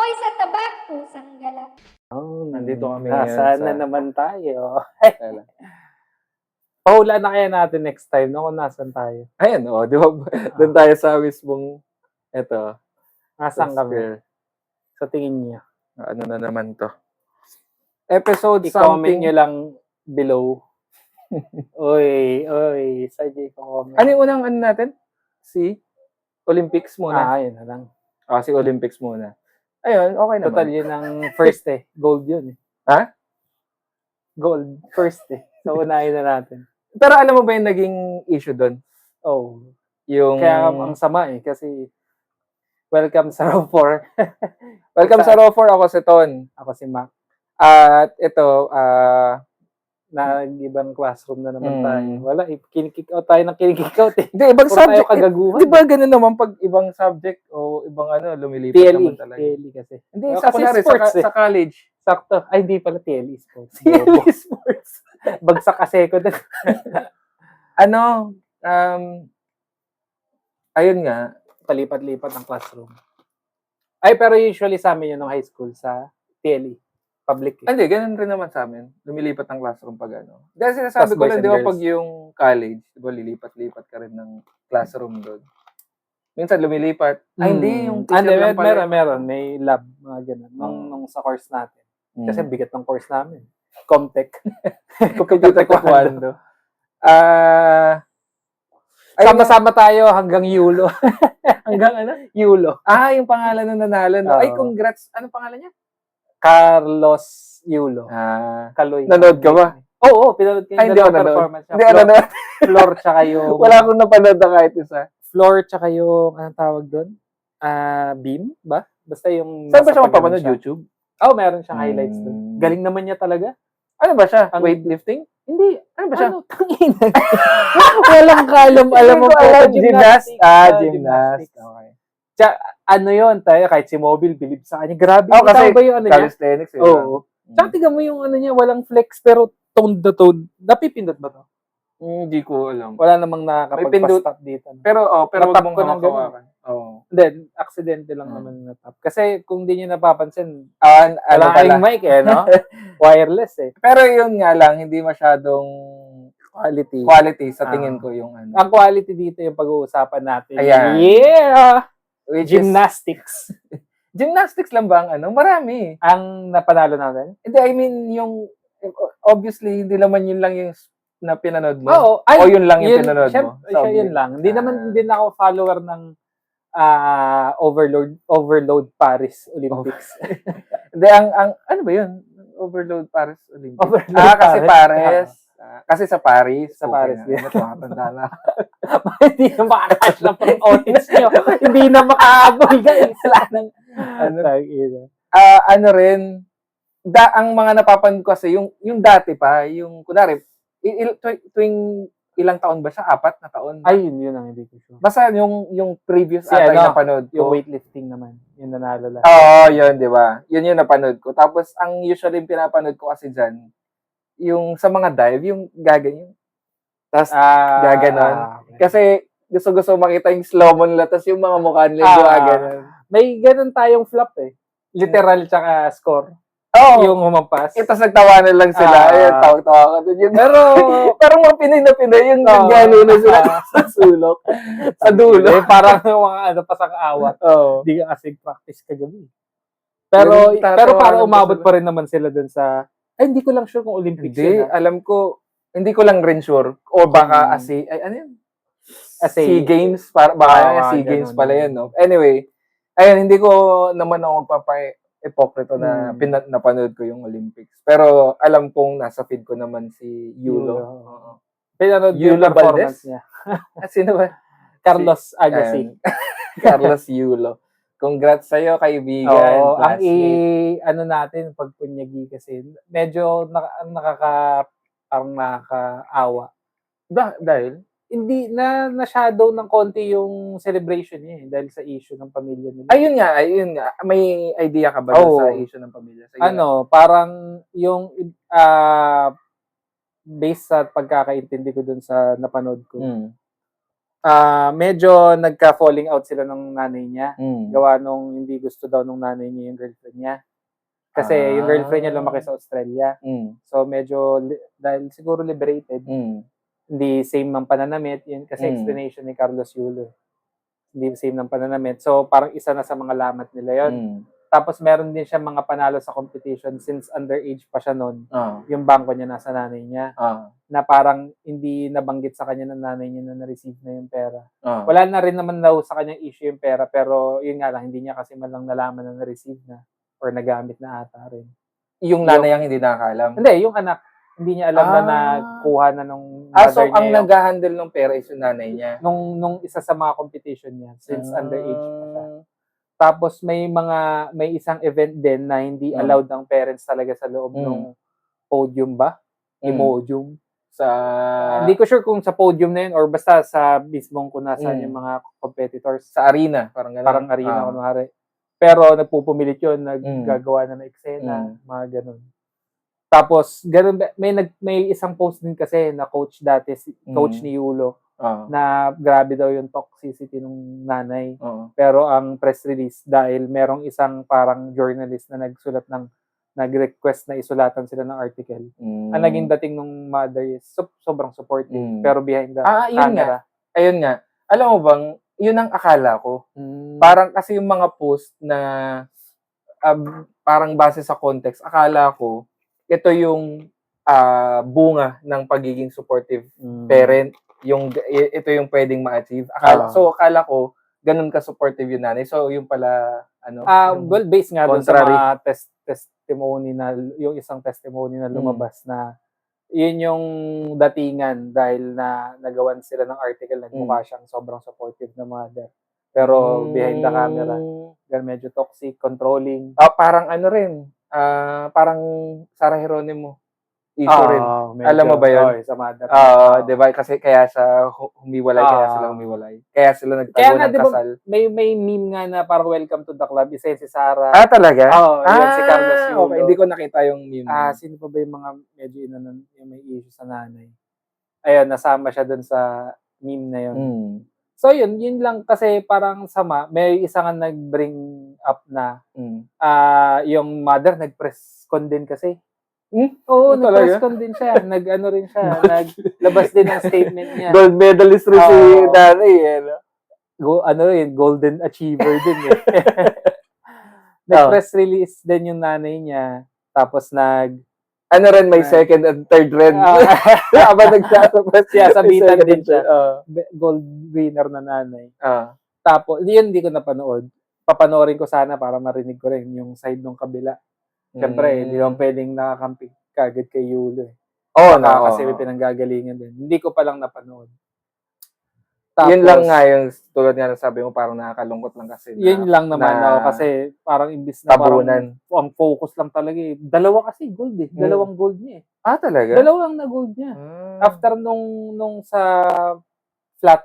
Apoy sa tabak, pusang gala. Oh, Nandito kami Nasaan ngayon na sa- naman tayo? Kailan? Pahula na kaya natin next time, no? Kung nasan tayo. Ayan, di ba? Doon tayo sa mismong, eto, Nasaan sa kami? square. Sa tingin niyo. Ano na naman to? Episode I-comment something. nyo lang below. Oy, sa comment. Ano yung unang ano natin? Si Olympics muna. Ayun na lang. Si Olympics muna. Ayun, okay naman. Total yun ang first eh. Gold yun eh. Ha? Gold. First eh. So, unahin na natin. Pero alam mo ba yung naging issue doon? Oh. Yung... Kaya ang sama eh. Kasi, welcome sa Row 4. Welcome sa Row 4. Ako si Ton. Ako si Mac. At ito, Nag-ibang classroom na naman tayo. Wala eh. Kinikick out tayo ng kinikick out eh. Hindi, ibang Puro tayo subject. kagaguhan. Di ba ganun naman pag ibang subject o ibang lumilipat naman talaga? TLE kasi. Hindi, Kasi kunwari, sports eh. sa college. Sakto. Ay, hindi pala TLE sports. TLE sports. Bagsak kasi ko doon. Ayun nga. Palipat-lipat ang classroom. Ay, pero usually sa amin yun nung high school sa TLE. Public. Eh. Hindi, ganun rin naman sa amin. Lumilipat ang classroom pag ano. Dahil sinasabi Tas ko boys lang, and di ba, girls. pag yung college, di ba, lilipat-lipat ka rin ng classroom doon. Minsan lumilipat. Ay, hindi, yung teacher lang pala. Meron. May lab, mga ganun. Nung sa course natin. Kasi bigat ng course namin. Comtech. Computer Taekwondo. Sama-sama tayo hanggang Yulo. Hanggang ano? Yulo. Yung pangalan ng nanalo. No? Ay, congrats. Ano pangalan niya? Carlos Yulo. Kaloy. Nanood ka ba? Oo, pinanood ko yung hindi ako nanood. performance niya. Hindi ako nanood. Floor tsaka yung... Wala akong napanood na kahit isa. Floor tsaka yung... Anong tawag doon? Beam ba? Basta yung... Saan ba siya mapapanood? YouTube? Meron siyang highlights doon. Galing naman niya talaga. Ano ba siya? Weightlifting? Hindi. Ano ba siya? Tangina. Walang kalam. Alam mo po. Gymnastics. Gymnastics. Okay. Ano yun tayo, kahit si Mobile, believe sa kanya. Grabe. Kasi ba yung ano niya? calisthenics. Oo. Tsaka tingnan mo yung ano niya, walang flex, pero toned na toned. Napipindot ba to? Hindi ko alam. Wala namang nakakapag-stop dito. No? Pero wag Natap mong ko ng ganun. hawakan. Hindi, aksidente lang naman natap. Kasi kung di nyo napapansin, Ano wala kayong mic eh, no? Wireless eh. Pero yun nga lang, hindi masyadong quality sa tingin ko yung ano. Ang quality dito yung pag-uusapan natin. Ayan. Yeah! Gymnastics. Gymnastics lang ba ang ano? Marami. Ang napanalo natin? Hindi, I mean, yung, obviously, hindi naman yun lang yung na pinanood mo. Oo. O yun lang yung pinanood mo. Siya yun lang. Hindi naman din ako follower ng Overload Paris Olympics. Hindi, ano ba yun? Overload Paris Olympics. Overload kasi Paris. Paris. Kasi sa Paris. Sa Paris. Yeah. Tumatanda na. Hindi na makakash na pang audience nyo. Hindi na makahabol, guys. Ano rin, ang mga napapanood ko kasi, yung dati pa, yung, kunwari, tuwing ilang taon ba siya? 4 na taon? Ay, yun ang hindi ko sure. Basta yung previous yung napanood ko. Yung weightlifting naman. Yung nanalo lang. Oo, yun, di ba? Yun yung napanood ko. Tapos, ang usually yung pinapanood ko kasi dyan, yung sa mga dive, yung gaganyan. Tapos, gaganon. Okay. Kasi, gusto makita yung slow-mo nila, tapos yung mga mukha nila, gaganon. May ganun tayong flop eh. Literal tsaka score. Oo. Yung humampas. Tapos nagtawanan lang sila. Ayun, tawa-tawa ka dun. Pero mga Pinoy na Pinoy, yung gano'n na sila sa sulok. Sa dulo. Parang mga pasang-awa. Hindi ka kasi practice kagabi. Pero parang umabot pa rin naman sila dun sa... Ay, hindi ko lang sure kung Olympics hindi, yun. alam ko, hindi ko lang rin sure. O baka ano yun? SEA Games. Baka SEA Games pala yun, no? Anyway, ayun, hindi ko naman ako magpapa-epokrito na napanood ko yung Olympics. Pero alam kong nasa feed ko naman si Yulo. Pinanood Yulo yung performance niya. Sino ba? Carlos Agassi. Carlos Yulo. Congrats sa'yo, kaibigan. Oo, ano natin, pagpunyagi kasi, medyo nakakaawa. Dahil? Hindi, na-shadow ng konti yung celebration niya dahil sa issue ng pamilya nila. Ayun nga. May idea ka ba sa issue ng pamilya? Parang yung, based sa pagkakaintindi ko dun sa napanood ko, medyo nagka-falling out sila ng nanay niya. Mm. Gawa nung hindi gusto daw nung nanay niya yung girlfriend niya. Kasi yung girlfriend niya lumaki sa Australia. Mm. So medyo, dahil siguro liberated, Mm. hindi same ng pananamit. Yun kasi explanation ni Carlos Yulo. Hindi same ng pananamit. So parang isa na sa mga lamat nila yon. Mm. Tapos meron din siya mga panalo sa competition since underage pa siya noon. Yung bangko niya nasa nanay niya. Na parang hindi nabanggit sa kanya ng nanay niya na na-receive na yung pera. Wala na rin naman daw sa kanyang issue yung pera, pero yun nga lang, hindi niya kasi man lang nalaman na na-receive na or nagamit na ata rin. Yung nanay ang hindi nakakalam? Hindi, yung anak. Hindi niya alam na nakuha na nung so mother niya. ang nag-handle ng pera is yung nanay niya? Nung isa sa mga competition niya, since underage pa siya. Tapos may isang event din na hindi allowed ng parents talaga sa loob ng podium ba? Imodium. Hindi ko sure kung sa podium na yun or basta sa mismong kung nasaan yung mga competitors. Sa arena, parang gano'n. Parang arena, kunwari. Pero nagpupumilit yun, naggagawa na ng eksena, mga ganun. Tapos, ganun, may isang post din kasi na coach dati, coach ni Yulo, na grabe daw yung toxicity ng nanay. Pero ang press release, dahil merong isang parang journalist na nag-request na isulatan sila ng article. Ang naging dating ng mother is sobrang supportive. Pero behind the camera. Ayun nga. Alam mo bang, yun ang akala ko. Parang kasi yung mga post na parang base sa context, akala ko, ito yung bunga ng pagiging supportive parent. Ito yung pwedeng ma-achieve. Akala ko, ganun ka-supportive yung nanay. So, yung pala, well, based nga doon sa mga testimony na, yung isang testimony na lumabas na, yun yung datingan dahil na nagawan sila ng article, nagmukha siyang sobrang supportive na mother. Pero behind the camera, medyo toxic, controlling. Parang rin, parang Sarah Geronimo. Issue rin. Alam mo ba yun? Sa mother. Diba? Kasi kaya siya humiwalay, Kaya sila nagtago ng kasal. May meme nga na parang welcome to the club. Isa si Sarah. Talaga? Yan si Carlos Yulo. Okay, hindi ko nakita yung meme. Sino pa ba yung mga medyo yung may issue sa nanay? Ayun, nasama siya dun sa meme na yun. So yun lang kasi parang sama. May isa nga nag-bring up na yung mother nag-press con din kasi. Oo, nag-press con din siya. Nag-ano rin siya. Naglabas din ng statement niya. Gold medalist rin si nanay. Golden achiever din eh. Nag-press release din yung nanay niya. Tapos may second and third red. Habang nagtatapos siya, sabitan din siya. Gold winner na nanay. Tapos, yun hindi ko napanood. Papanoorin ko sana para marinig ko rin yung side ng kabila. Siyempre, hindi naman pwedeng nakakampi kagad kay Yulo eh. Kasi may pinanggagalingan din. Hindi ko palang napanood. Tapos, yun lang nga yung tulad nga sabi mo, parang nakakalungkot lang kasi. Yun lang naman kasi parang imbis na tabunan. Parang ang focus lang talaga eh. Dalawa kasi gold eh. Dalawang gold niya eh. Talaga? Dalawang na gold niya. After nung sa flat,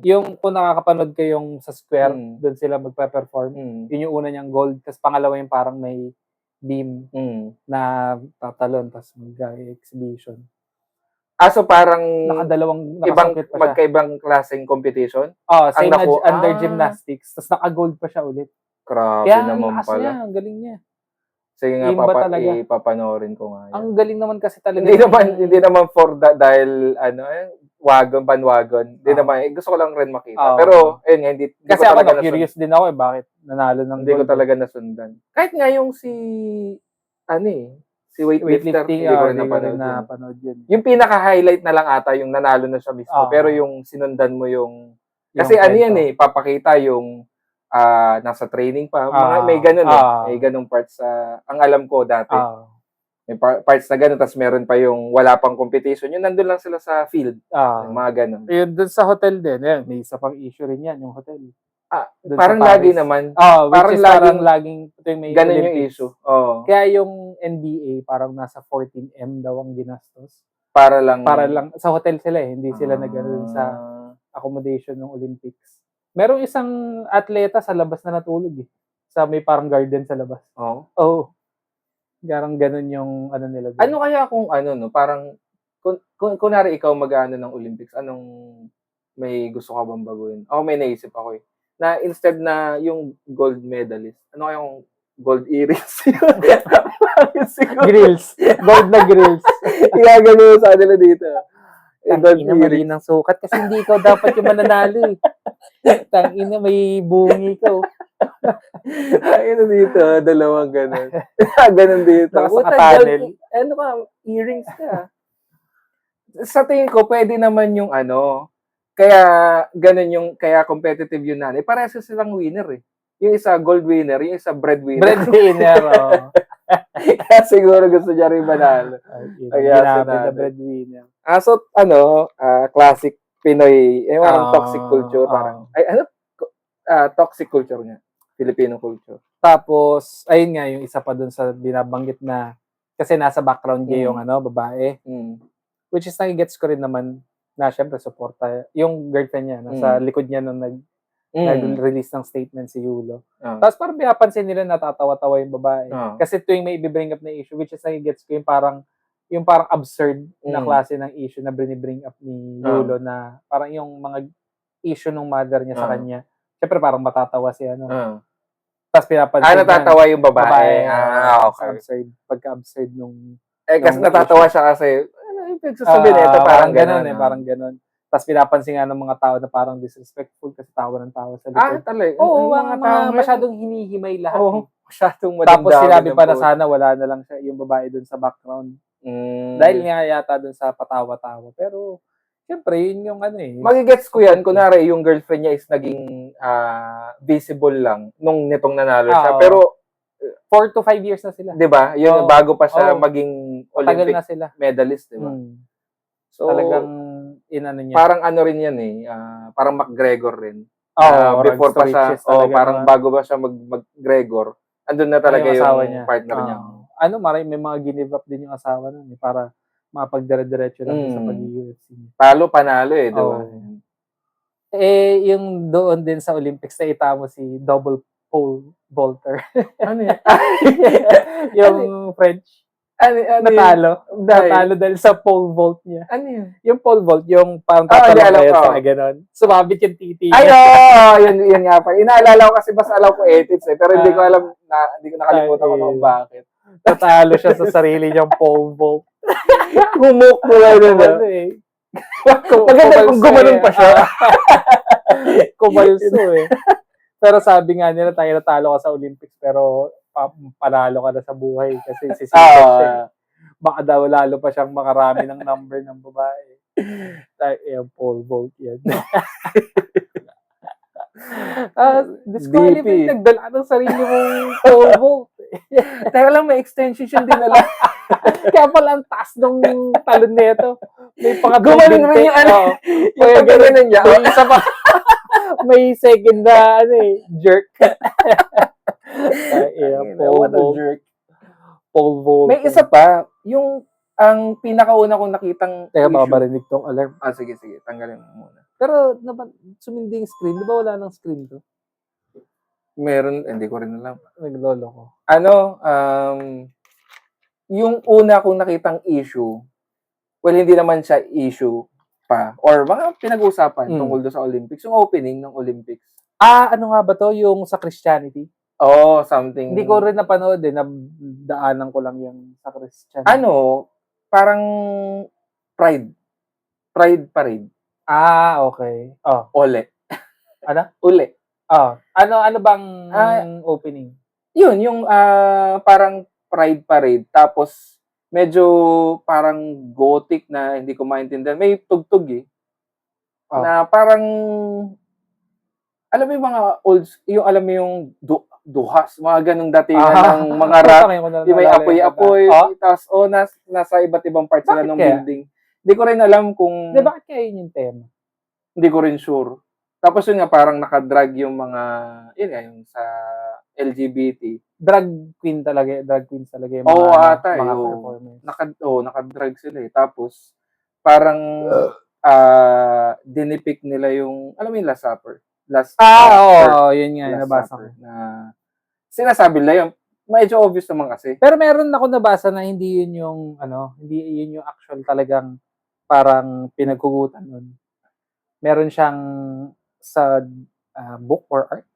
yung kung nakakapanood kayong sa square, doon sila magpa-perform. Yun yung una niyang gold. Tapos pangalawa yung parang may beam na tatalon tapos mag-exhibition. So parang magkaibang klaseng competition? Same na under gymnastics. Tapos naka-gold pa siya ulit. Grabe kaya naman pala. Kaya ang galing niya. Sige nga, ipapanoorin ko nga yan. Ang galing naman kasi talaga. Hindi naman for that dahil bandwagon. Hindi naman. Gusto ko lang rin makita. Pero, ayun nga, hindi kasi ko talaga curious din ako bakit nanalo ng hindi ko talaga nasundan. Kahit nga yung si weightlifter, hindi ko rin napanood yun. Yung pinaka-highlight na lang ata yung nanalo na siya mismo. Pero yung sinundan mo yung kasi papakita yung nasa training pa. May ganun may ganung parts ang alam ko dati. May parts na gano'n, tapos meron pa yung wala pang competition. Yung nandun lang sila sa field. Yung mga gano'n. Yun, dun sa hotel din. May isa pang issue rin yan, yung hotel. Parang lagi naman. Parang laging may ganun yung issue. Kaya yung NBA, parang nasa 14M daw ang ginastos. Para lang. Sa hotel sila hindi sila nag-ano sa accommodation ng Olympics. Merong isang atleta sa labas na natulog eh. Sa may parang garden sa labas. Oo. Garang ganun yung ano nila. Doon. Ano kaya kung parang kunwari ikaw mag-ano ng Olympics, anong may gusto ka bang baguhin? Ako may naisip ako eh. Na instead na yung gold medalist, ano kayang gold earrings yun? Siguro, Grills. Gold na grills. igagano sa kanila dito. Gold Tangina, mali earrings. ng sukat kasi hindi ikaw dapat yung mananalo eh. Tangina, may bungi ka. Ano dito, dalawang ganun. Ganun dito. Naka sa Puta, tunnel. ano ka, earrings ka. Sa tingin ko, pwede naman yung ano, kaya ganun yung, kaya competitive yun nanay. Parehas silang winner eh. Yung isa gold winner, yung isa breadwinner. Breadwinner, oh. Kaya siguro gusto niya rin manalo. Kaya Ginamit na sinalo. breadwinner. So, classic Pinoy, yung Ah, toxic culture, parang, ay, ano? Toxic culture nga. Filipino culture. Tapos, ayun nga, yung isa pa dun sa binabanggit na, kasi nasa background niya yung babae. Mm. Which is, nagigets ko rin naman na, syempre, suporta. Yung girlfriend niya, nasa likod niya nung nag-release ng statement si Yulo. Tapos parang pinapansin nila natatawa-tawa yung babae. Kasi tuwing may i-bring up na issue, which is nagigets ko yung parang absurd na klase ng issue na bring up ni Yulo na parang yung mga issue ng mother niya sa kanya. Siyempre parang matatawa si Tapos pinapansin Natatawa yung babae. Okay. Absurd, pagka-absurd nung kasi nung natatawa siya kasi, ano yung pagsasabi nito? Parang ganun. Parang ganun. Tapos pinapansin nga ng mga tao na parang disrespectful kasi tawa ng tawa sa likod. Talaga? Oo, mga masyadong hinihimay lahat. Oo, masyadong Tapos madamdamin sinabi ng pa na puto. sana wala na lang siya, yung babae dun sa background. Dahil nga yata dun sa patawa-tawa. Pero, syempre, yun yung ano eh. Magigets ko yan, kunwari yung girlfriend niya is naging visible lang nung nitong nanalo siya. Oo. Pero, 4 to 5 years na sila. 'di ba? Yun Oo. bago pa siya Oo. maging Tagal Olympic na sila. medalist, 'di ba? So, Talagang inano niya. parang ano rin yan eh, parang McGregor rin. Oo, Before pa siya, rags to riches talaga parang naman. bago pa siya mag-Gregor, andun na talaga Yung asawa yung niya. partner niya. May mga give up din yung asawa nun eh, para mapagdire-diretso lang sa pag-UFC niya. Talo, panalo eh, di ba? Oo. Yung doon din sa Olympics, nakita mo si double pole vaulter. Ano yan? Yung French. Natalo. Natalo dahil sa pole vault niya. Ano yun? Yung pole vault, yung parang di alam tatalon ko. sa gano'n. Sumabit yung titi Ay, niya. yun nga pa. Inaalala ko kasi basta alam ko ethics eh, pero hindi ko alam, hindi ko nakalimutan kung bakit. Natalo siya sa sarili niyang pole vault. Humok ko lang yun. Maganda kung gumanon pa siya. Kumalso eh. Pero sabi nga nila, tayo natalo ka sa Olympics, pero panalo ka na sa buhay kasi sisikat siya. Baka daw lalo pa siyang makarami ng number ng babae. Yung pole vault yan. Disqualify, nagdala ng sarili mong pole vault. Teka lang, may extension siya din nila. Kaya pala ang taas ng talon nito. May Gumaling rin yung ano. Yung pagkaganan niya. May isa pa. May second na jerk. What a jerk. Pole vault. May isa pa, yung ang pinakauna kong nakitang Teka, issue. baka marinig tong alarm. Sige, tanggalin mo muna. Pero, sumindi yung screen. Di ba wala ng screen to? Meron, hindi ko rin alam. Naglolo ko. Yung una kong nakitang issue, well, hindi naman siya issue pa, or mga pinag-uusapan tungkol doon sa Olympics, yung opening ng Olympics. Ano nga ba to? Yung sa Christianity? Something. Hindi ko rin napanood eh. Daanan ko lang yung sa Christianity. Parang Pride Parade. Okay. Ole. Ano? Ule. Ano bang opening? Yun, yung parang Pride Parade. Tapos, medyo parang gothic na hindi ko maintindihan. May tugtog eh. Na parang, alam mo yung mga alam mo yung duhas, mga ganong datingan ng mga rap. Yung may apoy-apoy. Tapos, nasa iba't ibang parts sila ng building. Hindi ko rin alam kung... Bakit kaya yun yung tema? Hindi ko rin sure. Tapos yun nga, parang nakadrag yung mga, yung sa LGBT. Drag queens talaga yung mga performance. Nakadrag sila eh. Tapos, parang dinipict nila yung, alam mo yung Last Supper? Yun nga, nabasa ko. Na sinasabi nila yun. Medyo obvious naman kasi. Pero meron ako nabasa na hindi yun yung, hindi yun yung actual talagang parang pinagkugutan nun. meron siyang sa book or art.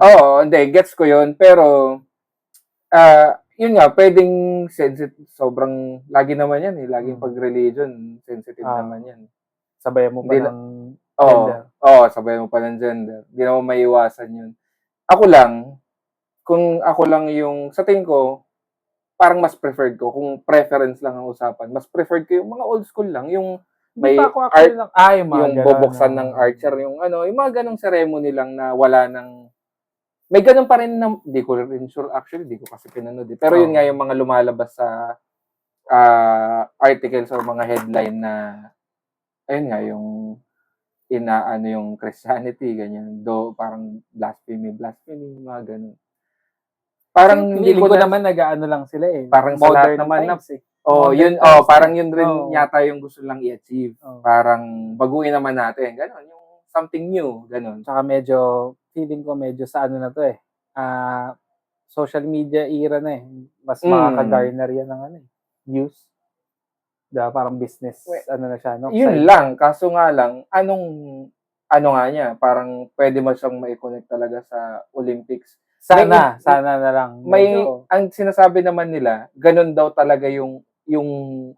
Oo, hindi, gets ko yun. Pero, yun nga, pwedeng sensitive, sobrang, lagi naman yan eh. Laging pag religion, sensitive naman yan. Sabay mo pa Hindi ng gender. Oo, sabay mo pa ng gender. Hindi naman maiwasan yun. Ako lang, kung ako lang yung, sa tingin ko, parang mas preferred ko, kung preference lang ang usapan, mas preferred ko yung mga old school lang, yung may Hindi pa ako art, actually lang, yung bubuksan ng archer, yung yung mga ganong ceremony lang na wala ng, may ganun pa rin na, di ko rin sure actually, di ko kasi pinanood eh. Pero yun nga yung mga lumalabas sa articles or mga headline na, ayun nga, yung inaano yung Christianity, ganyan. Do parang blasphemy, mga ganun. Parang hindi ko naman nag-aano lang sila eh. Parang sa lahat naman na, parang yun rin yata yung gusto lang i-achieve. Parang baguhin naman natin, ganun, yung something new, ganun. Tsaka medyo, feeling ko medyo sa ano na to eh. Social media era na eh. Mas makaka-garner yan ng views. Diba? Parang business, ano na siya, no? Yun lang, kaso nga lang, ano nga niya, parang pwede mo siyang ma-connect talaga sa Olympics. Sana na lang. Ang sinasabi naman nila, ganun daw talaga yung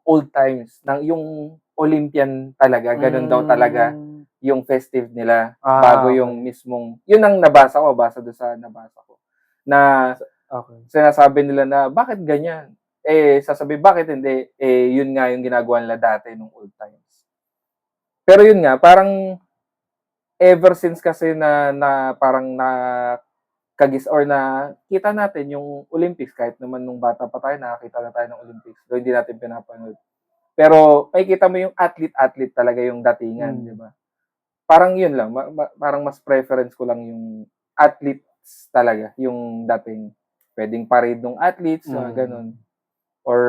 old times, yung Olympian talaga, ganun daw talaga yung festive nila, bago yung mismong, yun ang nabasa doon sa nabasa ko, na sinasabi nila na, bakit ganyan? Sasabi, bakit hindi? Yun nga yung ginagawa nila dati nung old times. Pero yun nga, parang ever since kasi na parang kagis or na kita natin yung Olympics, kahit naman nung bata pa tayo, nakakita na tayo ng Olympics, though hindi natin pinapanood. Pero makikita mo yung athlete talaga yung datingan, di ba? Parang yun lang, parang mas preference ko lang yung athletes talaga, yung dating. Pwedeng parade ng athletes, ganun. Or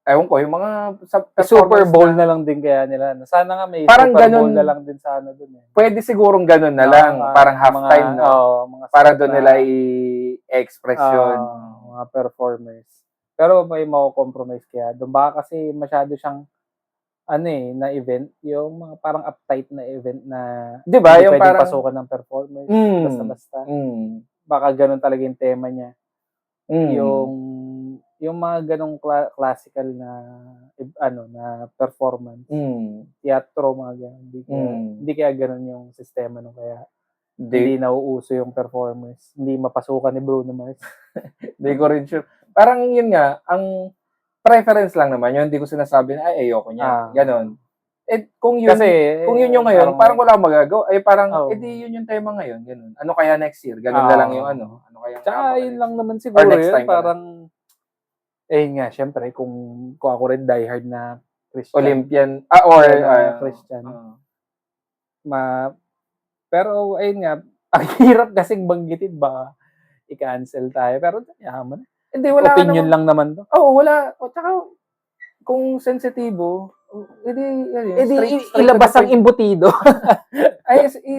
ewan ko, yung mga Super Bowl na lang din kaya nila. Sana nga may parang Super Bowl ganun, na lang din sa ano dun eh. Pwede sigurong ganun na lang, parang halftime, no? Para doon nila i-express yun. Mga performers. Pero may mako-compromise kaya doon. Baka kasi masyado siyang na event, yung mga parang uptight na event na di ba, yung parang pasukan ng performers, basta-basta. Baka ganun talaga yung tema niya. Yung mga ganong classical na na performance, teatro, mga ganun. Hindi kaya ganun yung sistema nung kaya hindi nauuso yung performers, hindi mapasukan ni Bruno Mars. Hindi ko rin sure. Parang yun nga, ang preference lang naman yun, hindi ko sinasabi na ayoko niya, ganon. Kung yun yung ngayon, parang wala akong magagawa. Parang, edi yun yung tema ngayon, ganun. Ano kaya next year? Ganun na lang yung ano kaya. Tsaka yun lang naman siguro yun, parang, nga, syempre, kung ako rin diehard na Christian. Olympian, Christian. Pero, ayun nga, ang hirap kasing banggitin, baka i-cancel tayo. Pero, yaman. Hindi, wala opinion lang naman to. Wala. Tsaka, kung sensitibo, ilabas ang imbutido.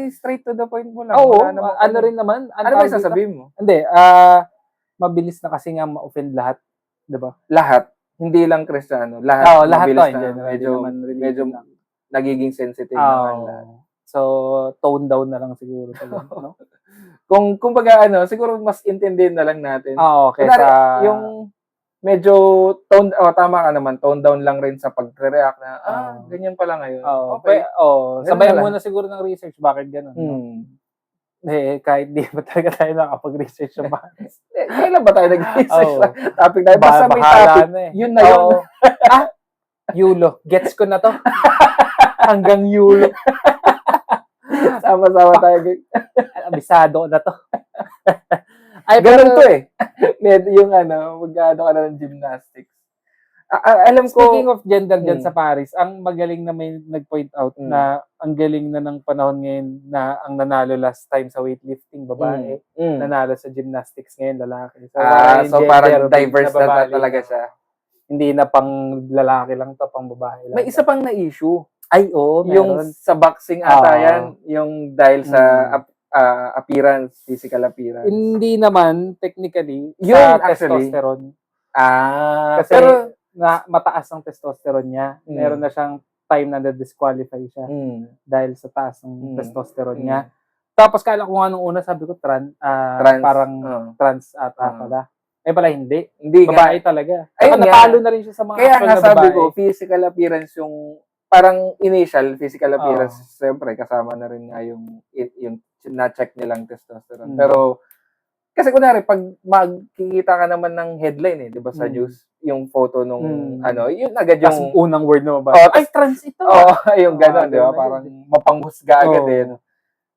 Straight to the point mo lang. Ano rin naman. Ano ba sasabihin mo? Hindi, mabilis na kasi nga ma-offend lahat. Diba? Lahat. Hindi lang Kristiyano. Lahat. Lahat mabilis to. Medyo nagiging sensitive naman lahat. So, tone down na lang siguro. No? Kung baga siguro mas intindihin na lang natin. Okay. Yung medyo tama ka naman, tone down lang rin sa pagre-react na, ganyan pala ngayon. Okay. Sabayan mo na siguro ng research, bakit ganun? Kahit di ba talaga tayo nakapag-research sa bakit. Kailan ba tayo nag-research? Topic tayo. Basta may topic. Yun na yun. Yulo. Gets ko na to. Hanggang Yulo. Sama-sama tayo. Abisado na to. Ganun to eh. Yung mag-ano ka na ng gymnastics. Alam ko. Speaking of gender dyan sa Paris, ang magaling na may nag-point out na ang galing na ng panahon ngayon na ang nanalo last time sa weightlifting, babae. Nanalo sa gymnastics ngayon, lalaki. So parang diverse na talaga siya. Hindi na pang lalaki lang to, pang babae lang. May isa pang na-issue. Meron. Yung sa boxing ata yan, yung dahil sa appearance, physical appearance. Hindi naman, technically, yun sa actually. testosterone. Kasi pero mataas ang testosterone niya. Meron na siyang time na na-disqualify siya dahil sa taas ng Mm. testosterone Mm. niya. Tapos kala ko nga nung una, sabi ko Trans, parang trans ata Oo. pala. Eh pala hindi. Hindi nga. Babae talaga. Ayun Ayun, nga. natalo na rin siya sa mga Kaya actual nga na sabi babae. ko, physical appearance yung parang initial physical appearance, Oo. siyempre kasama na rin nga yung na-check nilang testosterone. Mm. Pero kasi kunwari pag makikita ka naman ng headline 'di ba sa Mm. news, yung photo nung Mm. yun agad Tapos yung unang word na babae. Oo, Ay, trans ito. yung gano'n 'di ba? ganun Parang agad. mapanghusga agad Oo. no?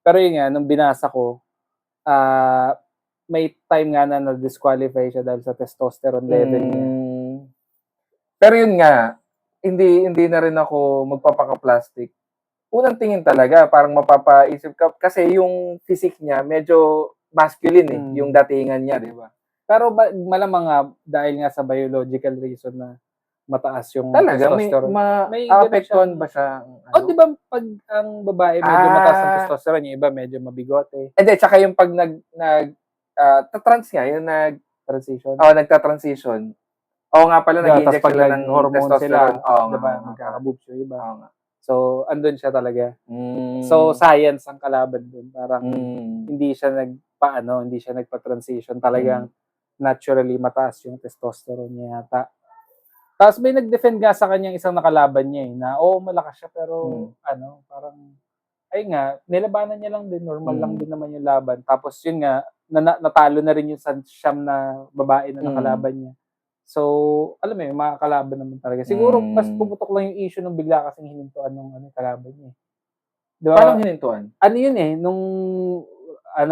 Pero yun nga, nung binasa ko, may time nga na na-disqualify siya dahil sa testosterone level niya. Pero yun nga, hindi na rin ako magpapaka-plastic. Unang tingin talaga, parang mapapaisip ka, kasi yung physique niya, medyo masculine yung datingan niya, di ba? Pero malamang nga, dahil nga sa biological reason na mataas yung Talaga, testosterone. May ma-apektuhan ganun ba siya? di ba pag ang babae medyo mataas ang testosterone, yung iba medyo mabigote. Hindi, tsaka yung pag trans nga, yung Transition. nagta-transition. Oo nga pala, nag-inject Tapos pag sila ng hormone sila, testosterone. Oo, diba, nga. magkakaboobs yung iba. Oo nga. So, andun siya talaga. Mm. So, science ang kalaban dun. Parang Mm. hindi siya nagpa-transition. Talagang naturally mataas yung testosterone niya yata. Tapos may nag-defend nga sa kanyang isang nakalaban niya na malakas siya pero parang ay nga, nilabanan niya lang din, normal lang din naman yung laban. Tapos yun nga, natalo na rin yung siyam na babae na nakalaban niya. So, alam mo yun, makakalaban naman talaga. Siguro, mas pumutok lang yung issue nung bigla kasing hinintuan nung kalaban niya. Diba? Paano hinintuan? Ano yun nung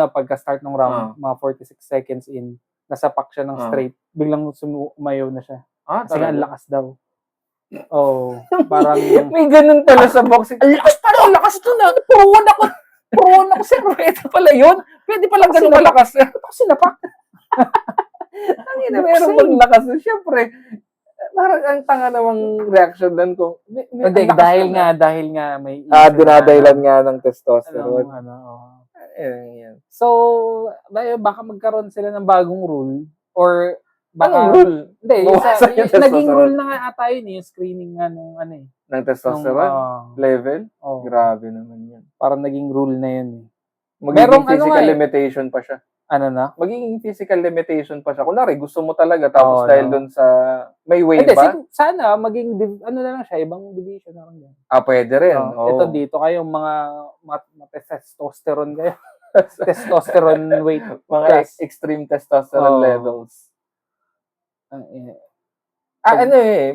pagka-start ng round, mga 46 seconds in, nasapak siya ng straight, biglang sumayaw na siya. Kasi nga, ang lakas daw. Parang may ganun pala sa boxing. ang lakas to na. Puruan ako, sir. Ito pala yun. Pwede pala ganun malakas. Ako sinapak. Meron bang lakas. Siyempre, parang ang tanga namang reaction doon ko. Hindi, dahil nga may dinadahilan nga ng testosterone. Yan. So, baka magkaroon sila ng bagong rule or Anong rule? Hindi, naging rule na nga ata yun, yung screening nga nung ng testosterone level? Grabe naman yan. Parang naging rule na yun. Magiging physical limitation pa siya. Ano na? Magiging physical limitation pa siya. Kunwari, gusto mo talaga tapos dahil doon sa may way Hindi, ba? sana maging na lang siya, ibang division na lang yan. Pwede rin. Ito dito kayong mga testosterone kayo. Testosterone weight. Mga extreme testosterone levels.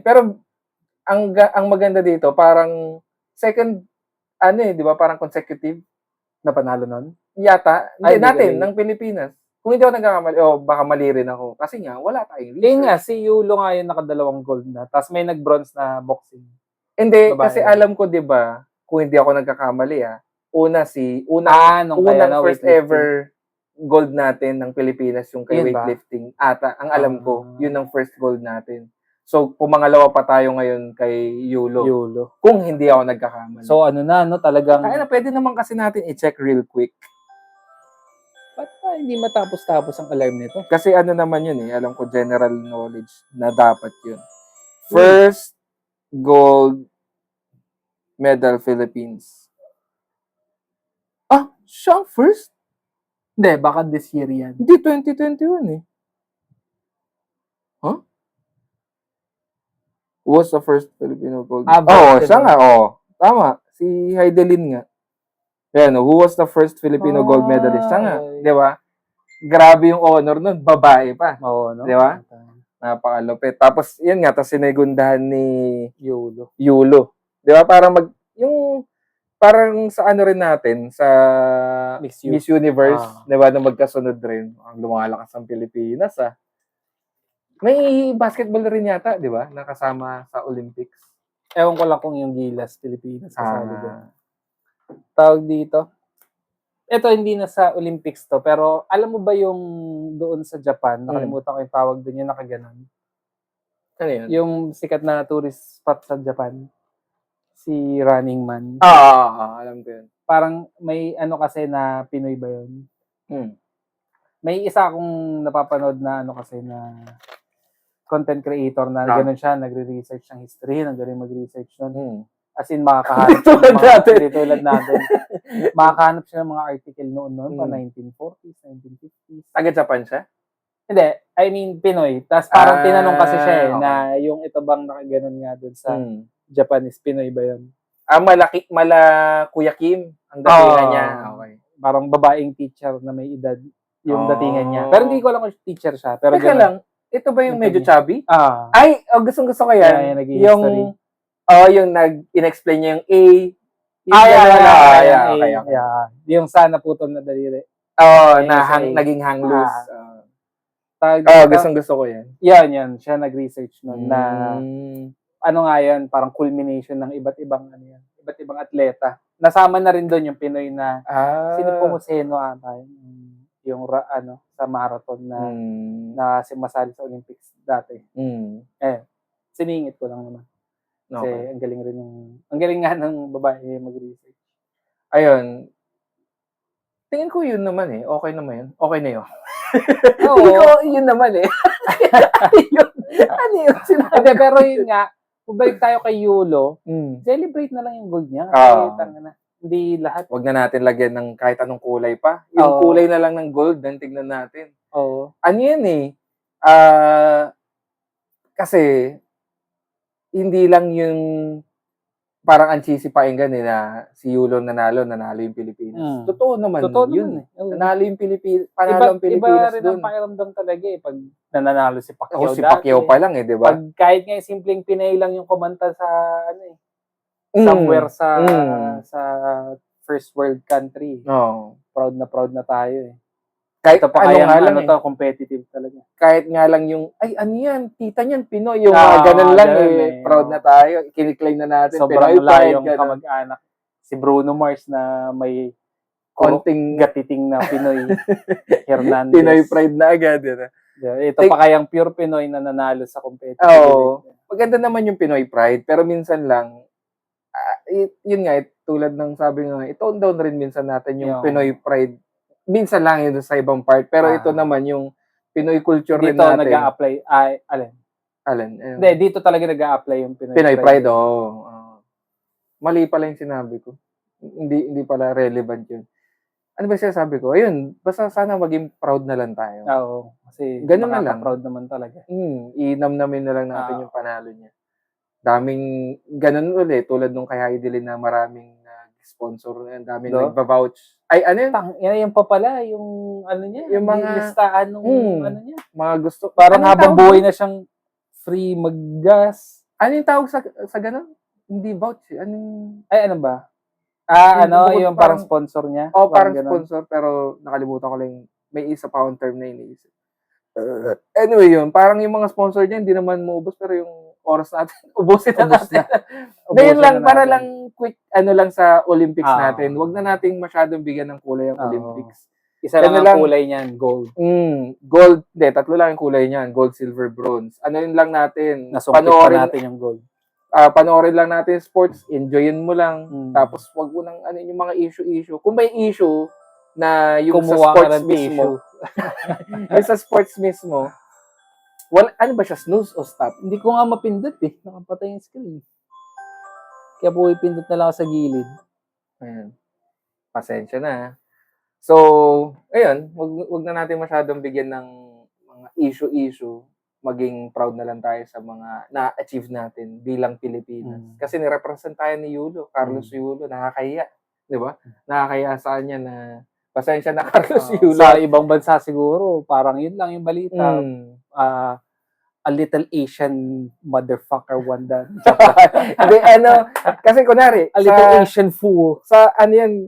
Pero ang maganda dito, parang second, di ba, parang consecutive na panalo nun? Yata. Hindi natin, ng Pilipinas. Kung hindi ako nagkakamali, baka mali rin ako. Kasi nga, wala tayong research. Nga, si Yulo nga yung nakadalawang gold na. Tapos may nag-bronze na boxing. Hindi, kasi alam ko, di ba, kung hindi ako nagkakamali, unang first ever gold natin ng Pilipinas yung kay weightlifting. Ang alam ko, yun ang first gold natin. So, pumangalawa pa tayo ngayon kay Yulo. Kung hindi ako nagkakamali. So, talagang... Pwede naman kasi natin i-check real quick. Ba't hindi matapos-tapos ang alarm nito? Kasi naman yun alam ko general knowledge na dapat yun. First gold medal Philippines. Siya first? Hindi, baka this year yan. Hindi, 2021 Who was the first Filipino gold? Siya nga, tama. Si Heidelin nga. Yan, who was the first Filipino gold medalist? Siya nga, di ba? Grabe yung honor nun, babae pa. Di ba? Napakalupit. Tapos, yun nga, tapos sinegundahan ni Yulo. Di ba? Parang sa rin natin, sa Miss Universe, di ba, na magkasunod rin. Ang lumalakas ang Pilipinas, May basketball rin yata, di ba? Nakasama sa Olympics. Ewan ko lang kung yung Gilas, Pilipinas, kasali doon. Tawag dito. Ito, hindi na sa Olympics to, pero alam mo ba yung doon sa Japan, nakalimutan ko yung tawag doon, yung nakaganon. Ano yun? Yung sikat na tourist spot sa Japan. Si Running Man. Alam ko yun. Parang may kasi na Pinoy ba yun? May isa akong napapanood na kasi na content creator na gano'n siya, nagre-research ng history, nagaling mag-research nun. As in, makakahanap Hindi tulad natin. Hindi tulad natin. Makakahanap siya ng mga article noon pa, 1940s, 1950s. Taga-Japan siya? Hindi, I mean, Pinoy. Tapos parang tinanong kasi siya okay. na yung ito bang nakaganon nga doon sa Japanese, Pinoy ba yun? Kuya Kim, ang datingan niya. Okay. Parang babaeng teacher na may edad yung datingan niya. Oh. Pero hindi ko alam kung teacher siya. Pero Teka lang, ito ba yung medyo chubby? Ay, Gustong-gusto ko yan. Nag-history. Yung in-explain niya yung A. Okay. Yung sana putol na daliri. Naging hang loose. Gustong-gusto ko yan. Yan. Siya nag-research nun na ano nga yan, parang culmination ng iba't ibang atleta. Nasama na rin doon yung Pinoy na sino Pumuseno ata yung sa marathon na sumasali sa Olympics dati. Siningit ko lang naman. Kasi ang galing nga ng babae mag-research. Ayun. Tingin ko yun naman okay naman yun. Okay na yun. Oo. Tingin ko yun naman Ano yun? Hindi, pero yun nga, balik tayo kay Yulo, celebrate na lang yung gold niya. Hindi lahat. Wag na natin lagyan ng kahit anong kulay pa. Yung kulay na lang ng gold, then tignan natin. Oo. Ano yan kasi, hindi lang yung parang ang cheesy pakinggan na si Yulo nanalo yung Pilipinas. Totoo naman yun. Nanalo yung Pilipinas. Panalo ang Pilipinas iba rin ang pakiramdam talaga pag nananalo si Pacquiao si Pacquiao pa lang di ba? Pag kahit nga simpleng Pinay lang yung kumanta sa somewhere sa first world country. Proud na tayo Kahit ito pa kayang competitive talaga. Kahit nga lang yung, ano yan, tita niyan, Pinoy, yung mga ganun lang proud na tayo, kiniklaim na natin. Sobrang layong kamag-anak. Si Bruno Mars na may konting gatiting na Pinoy. Hernandez. Pinoy pride na agad. Ito pa kayang pure Pinoy na nanalo sa competitive. Maganda naman yung Pinoy pride, pero minsan lang, yun nga, tulad ng sabi nga, i-tone down rin minsan natin yung Pinoy pride. Minsan lang yun sa ibang part. Pero ito naman yung Pinoy culture rin natin. Dito nag-a-apply. Alin? Hindi, dito talaga nag-a-apply yung Pinoy pride. Mali pala yung sinabi ko. Hindi pala relevant yun. Ano ba siya sabi ko? Ayun, basta sana maging proud na lang tayo. Oo. Kasi ganun na lang. Proud naman talaga. Inamnamin na lang natin yung panalo niya. Daming, ganun ulit. Tulad nung kay Heidelin na maraming sponsor na daming nagba-vouch. Ay, ano yun? Yan pa pala, yung ano niya, yung mga listahan nung ano niya. Mga gusto. Parang habang buhay na siyang free mag-gas. Ano yung tawag sa ganun? Hindi vouch. Ano ba? Yung parang sponsor niya? Parang sponsor, pero nakalimutan ko lang, may isa pa akong term na iniisip. Anyway yun, parang yung mga sponsor niya, hindi naman maubos, pero yung oras natin, ubusin na natin. Ngayon lang, para lang quick, lang sa Olympics natin. Huwag na nating masyadong bigyan ng kulay ang Olympics. Isa lang ang kulay niyan, gold. Gold, tatlo lang yung kulay niyan, gold, silver, bronze. Yun lang natin. Nasungkit pa natin yung gold. Panoorin lang natin sports, enjoyin mo lang. Tapos wag mo nang yung mga issue. Kung may issue na yung sa sports mismo, yung sa sports mismo, ano ba siya, snooze o stop? Hindi ko nga mapindot nakapatay yung screen. Kaya po ipindot na lang ako sa gilid. Ayan. Pasensya na. So, ayun, wag na natin masyadong bigyan ng mga issue. Maging proud na lang tayo sa mga na-achieve natin bilang Pilipinas. Kasi nirepresent tayo ni Yulo, Carlos Yulo, nakakahiya. Di ba? Nakakahiya sa kanya na pasensya na Carlos Yulo. Sa ibang bansa siguro, parang yun lang yung balita. A little Asian motherfucker won that. Hindi, kasi kunwari, a little Asian fool. Sa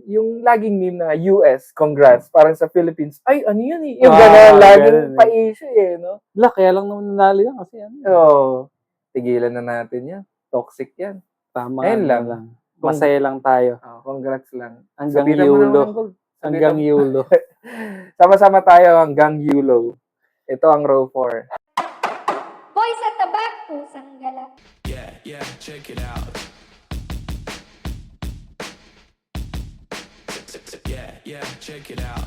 yung laging meme na US, congrats, parang sa Philippines, ay, yan yung gano'n, laging pa-Asia no? Kaya lang naman nanalo yan kasi tigilan na natin yan. Toxic yan. Tama. Ayun lang. Masaya lang tayo. Congrats lang. Hanggang Yulo. Hanggang Yulo. Sama-sama tayo hanggang Yulo. Ito ang row 4. Boy sa tabak, pusang gala. Yeah, check it out. Yeah, check it out.